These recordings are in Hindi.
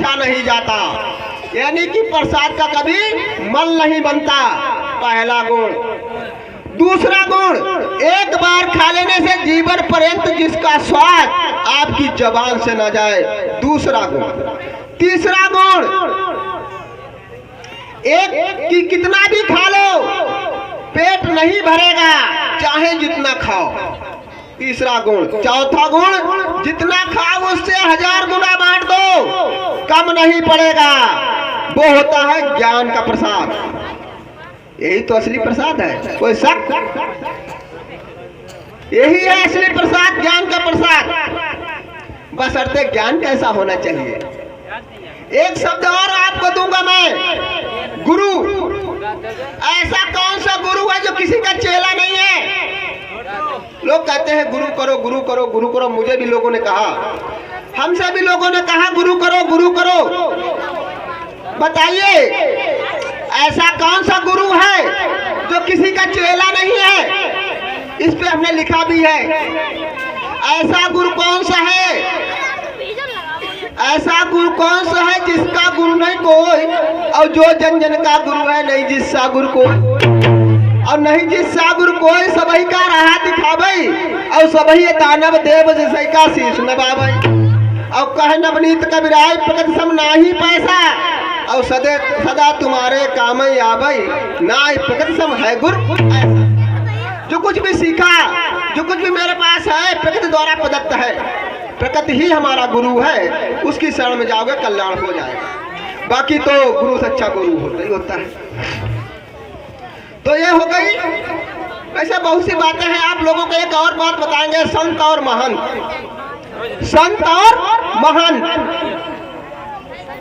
रखा नहीं जाता, यानी कि प्रसाद का कभी मल नहीं बनता, पहला गुण। दूसरा गुण, एक बार खा लेने से जीवन पर्यंत जिसका स्वाद आपकी जबान से न जाए, दूसरा गुण। तीसरा गुण, एक कि कितना भी खा लो पेट नहीं भरेगा, चाहे जितना खाओ, तीसरा गुण। चौथा गुण, जितना खाओ उससे 1000 गुना बांट दो, कम नहीं पड़ेगा, वो होता है ज्ञान का प्रसाद। यही तो असली प्रसाद है, कोई शक? यही है असली प्रसाद, ज्ञान का प्रसाद। बशर्ते ज्ञान कैसा होना चाहिए। एक शब्द और आपको दूंगा मैं, गुरु। ऐसा कौन सा गुरु है जो किसी का चेला नहीं है? लोग कहते हैं गुरु करो, गुरु करो, गुरु करो। मुझे भी लोगों ने कहा, हमसे भी लोगों ने कहा गुरु करो, गुरु करो। बताइए ऐसा कौन सा गुरु है जो किसी का चेला नहीं है? इस पे हमने लिखा भी है। ऐसा गुरु कौन सा है? ऐसा गुरु कौन सा है जिसका गुरु नहीं कोई, और जो जन जन का गुरु है, नहीं जिसका गुरु कोई, और नहीं जिसका गुरु कोई, सबही का राह दिखावई, और सबही दानव देव जैसे का शीश नवावई, और कह नवनीत कबीराय प्रगट सम नाही पैसा, और सदा तुम्हारे काम आबई, ना प्रगट सम है गुरु। जो कुछ भी सीखा, जो कुछ भी मेरे पास है, प्रकृति द्वारा प्रदत्त है, प्रकृति ही हमारा गुरु है, उसकी शरण में जाओगे कल्याण हो जाएगा। बाकी तो गुरु सच्चा गुरु होता ही होता है। तो ये हो गई। वैसे बहुत सी बातें हैं, आप लोगों को एक और बात बताएंगे, संत और महंत। संत और महंत,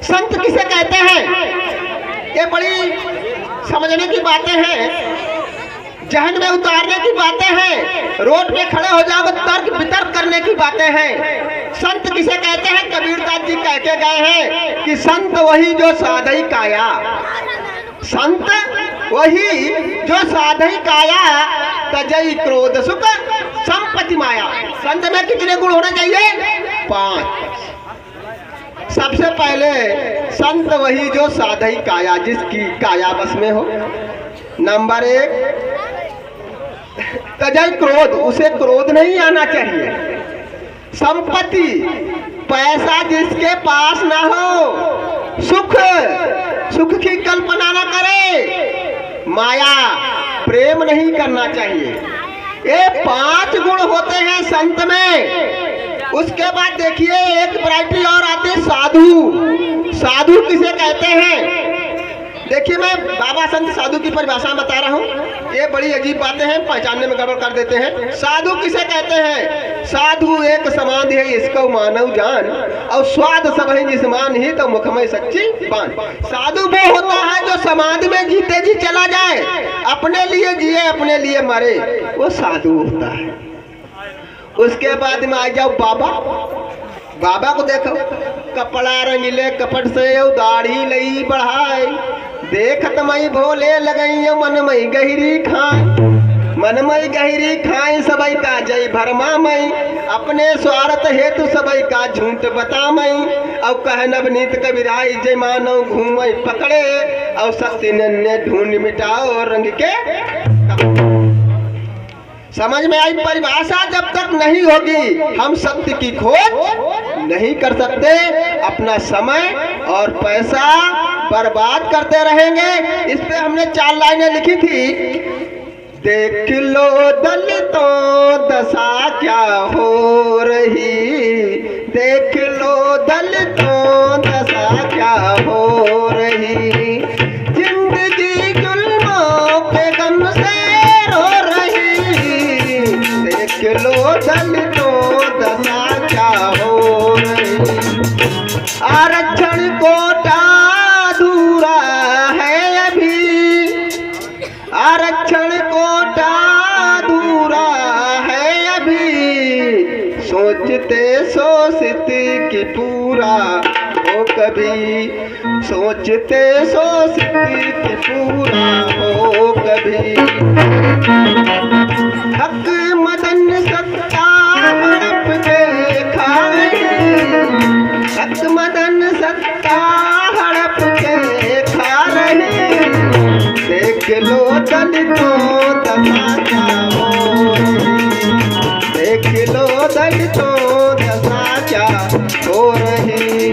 संत किसे कहते हैं? ये बड़ी समझने की बातें हैं, जहन में उतारने की बातें हैं, रोड पे खड़े हो जाओ तर्क वितर्क करने की बातें हैं। संत किसे कहते हैं? कबीरदास जी कह के गए हैं कि संत वही जो साधई काया, संत वही जो साधई काया, तजई क्रोध सुख संपत्ति माया। संत में कितने गुण होने चाहिए? 5। सबसे पहले संत वही जो साधई काया, जिसकी काया बस में हो। नंबर 1, तजई क्रोध, उसे क्रोध नहीं आना चाहिए। संपत्ति, पैसा जिसके पास ना हो। सुख, सुख की कल्पना ना करे। माया, प्रेम नहीं करना चाहिए। ये 5 गुण होते हैं संत में। उसके बाद देखिए एक वैरायटी और आती है, साधु। साधु किसे कहते हैं? देखिए मैं बाबा संत साधु की परिभाषा बता रहा हूँ, ये बड़ी अजीब बातें हैं, पहचानने में गड़बड़ कर देते हैं। साधु किसे कहते हैं? साधु एक समाधि है, इसको मानव जान, और स्वाद सब है जिसमान ही तो मुखमय सच्ची बान। साधु वो होता है जो समाधि में जीते जी चला जाए, अपने लिए जिए अपने लिए मरे, वो साधु होता है। उसके बाद में आ जाओ बाबा। बाबा को देखो, कपड़ा रंगीले कपट से दाढ़ी लई बढ़ाए, देखत मई भोले लगई मन मई गहरी खाए, मन मई गहरी खाए सबई का जय भरमा मई, अपने स्वार्थ हेतु सबई का झूठ बता मई, और कह नवनीत कबीराई जय मानव घूमई पकड़े, और सत्य ने ढूंढ मिटाओ रंग के। समझ में आई परिभाषा? जब तक नहीं होगी हम सत्य की खोज नहीं कर सकते, अपना समय और पैसा बर्बाद करते रहेंगे। इस पे हमने 4 लाइनें लिखी थी। देख लो दलितों दशा क्या हो रही, देख लो दलितों दशा क्या हो रही, जिंदगी जुल्मों के गम से रो रही, देख लो दलितों दशा क्या हो रही। आरक्षण कोटा अधूरा है अभी, आरक्षण कोटा अधूरा है अभी, सोचते शोषित की पूरा हो कभी, सोचते शोषित की पूरा हो कभी। हक मदन सत्ता बड़प के खाए, हक मदन सत्ता देख लो दलितों दशा क्या होई, देख लो दलितों दशा क्या हो रही।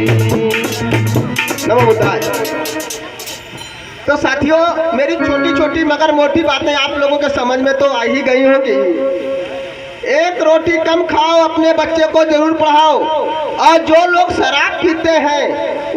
नमो बुद्धाय। तो साथियों, मेरी छोटी छोटी मगर मोटी बातें आप लोगों के समझ में तो आ ही गई होंगी। एक रोटी कम खाओ, अपने बच्चे को जरूर पढ़ाओ, और जो लोग शराब पीते हैं